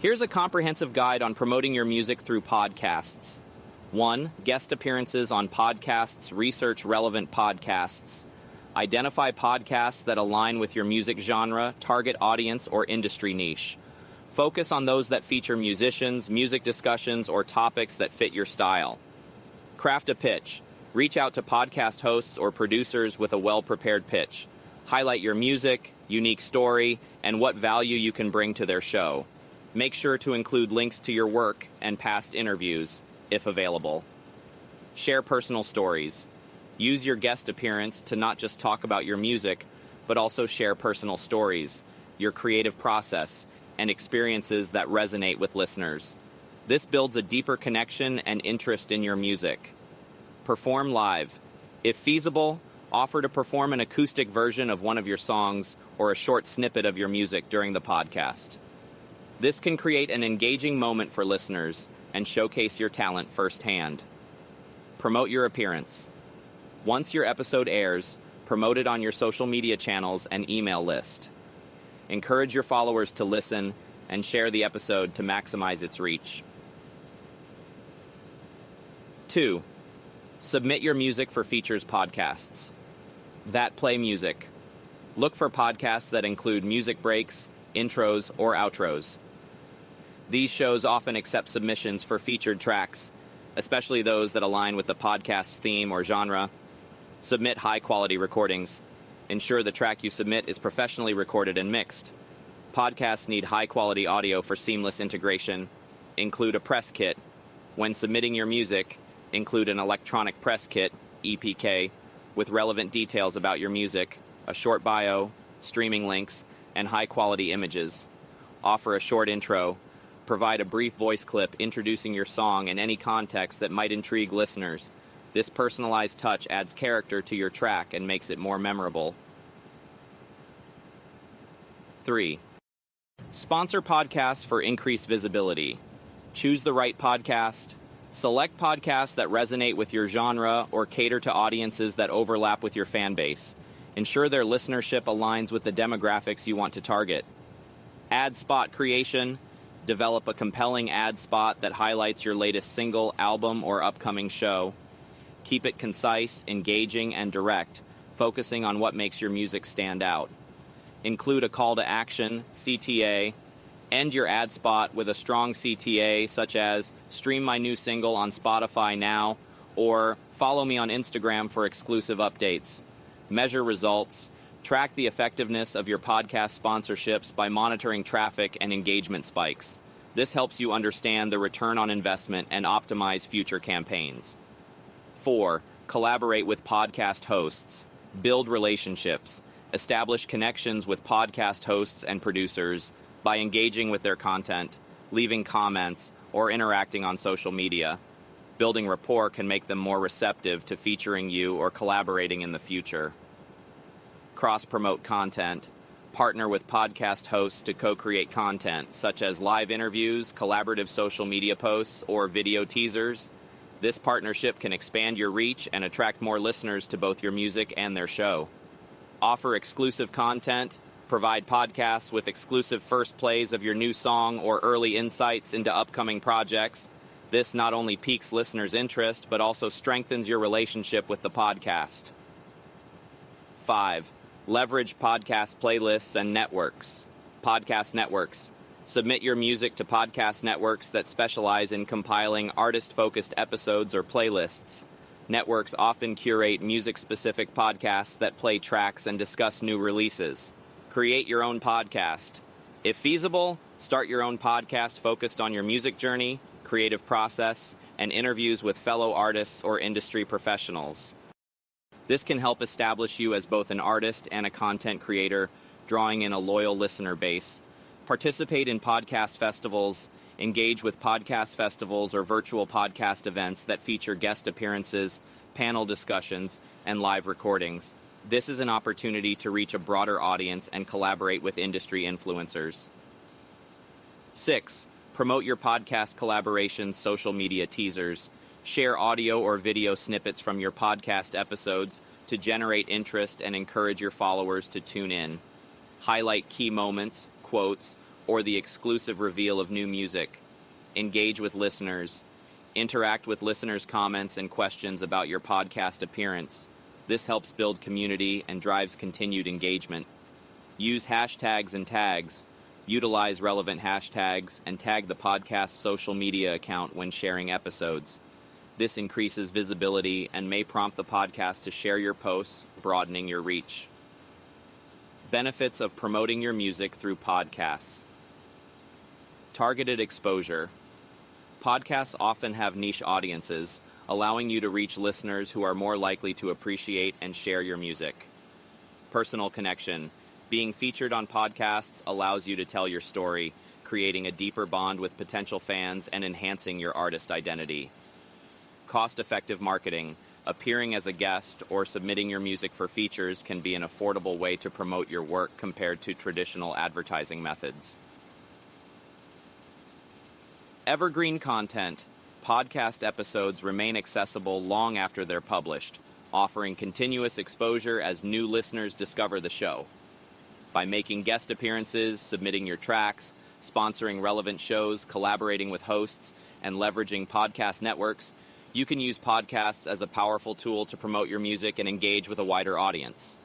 Here's a comprehensive guide on promoting your music through podcasts. 1. Guest appearances on podcasts. Research relevant podcasts. Identify podcasts that align with your music genre, target audience, or industry niche. Focus on those that feature musicians, music discussions, or topics that fit your style. Craft a pitch. Reach out to podcast hosts or producers with a well-prepared pitch. Highlight your music, unique story, and what value you can bring to their show. Make sure to include links to your work and past interviews, if available. Share personal stories. Use your guest appearance to not just talk about your music, but also share personal stories, your creative process, and experiences that resonate with listeners. This builds a deeper connection and interest in your music. Perform live. If feasible, offer to perform an acoustic version of one of your songs or a short snippet of your music during the podcast. This can create an engaging moment for listeners and showcase your talent firsthand. Promote your appearance. Once your episode airs, promote it on your social media channels and email list. Encourage your followers to listen and share the episode to maximize its reach. 2. Submit your music for features podcasts. That play music. Look for podcasts that include music breaks, intros, or outros. These shows often accept submissions for featured tracks, especially those that align with the podcast's theme or genre. Submit high-quality recordings. Ensure the track you submit is professionally recorded and mixed. Podcasts need high-quality audio for seamless integration. Include a press kit. When submitting your music, include an electronic press kit, EPK, with relevant details about your music, a short bio, streaming links, and high-quality images. Offer a short intro. Provide a brief voice clip introducing your song in any context that might intrigue listeners. This personalized touch adds character to your track and makes it more memorable. 3. Sponsor podcasts for increased visibility. Choose the right podcast. Select podcasts that resonate with your genre or cater to audiences that overlap with your fan base. Ensure their listenership aligns with the demographics you want to target. Ad spot creation. Develop a compelling ad spot that highlights your latest single, album, or upcoming show. Keep it concise, engaging, and direct, focusing on what makes your music stand out. Include a call to action, CTA. End your ad spot with a strong CTA, such as stream my new single on Spotify now, or follow me on Instagram for exclusive updates. Measure results. Track the effectiveness of your podcast sponsorships by monitoring traffic and engagement spikes. This helps you understand the return on investment and optimize future campaigns. 4. Collaborate with podcast hosts. Build relationships. Establish connections with podcast hosts and producers by engaging with their content, leaving comments, or interacting on social media. Building rapport can make them more receptive to featuring you or collaborating in the future. Cross-promote content. Partner with podcast hosts to co-create content, such as live interviews, collaborative social media posts, or video teasers. This partnership can expand your reach and attract more listeners to both your music and their show. Offer exclusive content. Provide podcasts with exclusive first plays of your new song or early insights into upcoming projects. This not only piques listeners' interest, but also strengthens your relationship with the podcast. 5. Leverage podcast playlists and networks. Podcast networks. Submit your music to podcast networks that specialize in compiling artist-focused episodes or playlists. Networks often curate music-specific podcasts that play tracks and discuss new releases. Create your own podcast. If feasible, start your own podcast focused on your music journey, creative process, and interviews with fellow artists or industry professionals. This can help establish you as both an artist and a content creator, drawing in a loyal listener base. Participate in podcast festivals. Engage with podcast festivals or virtual podcast events that feature guest appearances, panel discussions, and live recordings. This is an opportunity to reach a broader audience and collaborate with industry influencers. 6. Promote your podcast collaborations, social media teasers. Share audio or video snippets from your podcast episodes to generate interest and encourage your followers to tune in. Highlight key moments, quotes, or the exclusive reveal of new music. Engage with listeners. Interact with listeners' comments and questions about your podcast appearance. This helps build community and drives continued engagement. Use hashtags and tags. Utilize relevant hashtags and tag the podcast's social media account when sharing episodes. This increases visibility and may prompt the podcast to share your posts, broadening your reach. Benefits of promoting your music through podcasts. Targeted exposure. Podcasts often have niche audiences, allowing you to reach listeners who are more likely to appreciate and share your music. Personal connection. Being featured on podcasts allows you to tell your story, creating a deeper bond with potential fans and enhancing your artist identity. Cost-effective marketing. Appearing as a guest or submitting your music for features can be an affordable way to promote your work compared to traditional advertising methods. Evergreen content. Podcast episodes remain accessible long after they're published, offering continuous exposure as new listeners discover the show. By making guest appearances, submitting your tracks, sponsoring relevant shows, collaborating with hosts, and leveraging podcast networks, you can use podcasts as a powerful tool to promote your music and engage with a wider audience.